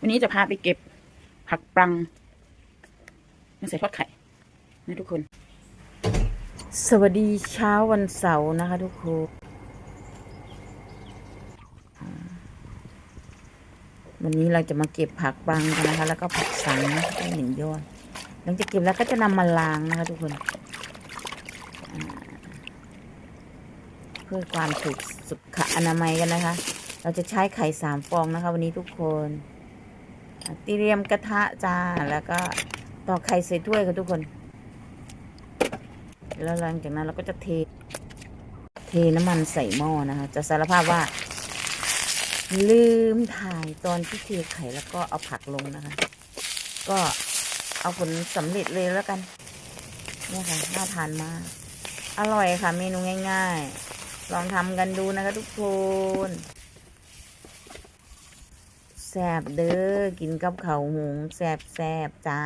วันนี้จะพาไปเก็บผักปรังมาใส่ทอดไข่นะทุกคน สวัสดีเช้าวันเสาร์นะคะทุกคนวันนี้เราจะมาเก็บผักปรังกันนะคะ แล้วก็ผักสังได้1 ยอดหลังจากเก็บแล้วก็จะนำมาล้างนะคะทุกคนเพื่อความถูกสุขอนามัยกันนะคะ เราจะใช้ไข่3 ฟองนะคะ วันนี้ทุกคนเตรียมกระทะจ้าแล้วก็ตอกไข่ใส่ถ้วยค่ะทุกคนแล้วหลังจากนั้นเราก็จะเทน้ำมันใส่หม้อนะคะจะสารภาพว่าลืมถ่ายตอนที่เทไข่แล้วก็เอาผักลงนะคะก็เอาผลสำเร็จเลยแล้วกันเนี่ยค่ะน่าทานมากอร่อยค่ะเมนูง่ายๆลองทำกันดูนะคะทุกคนแซ่บเด้อกินกับข้าวหุงแซ่บจ้า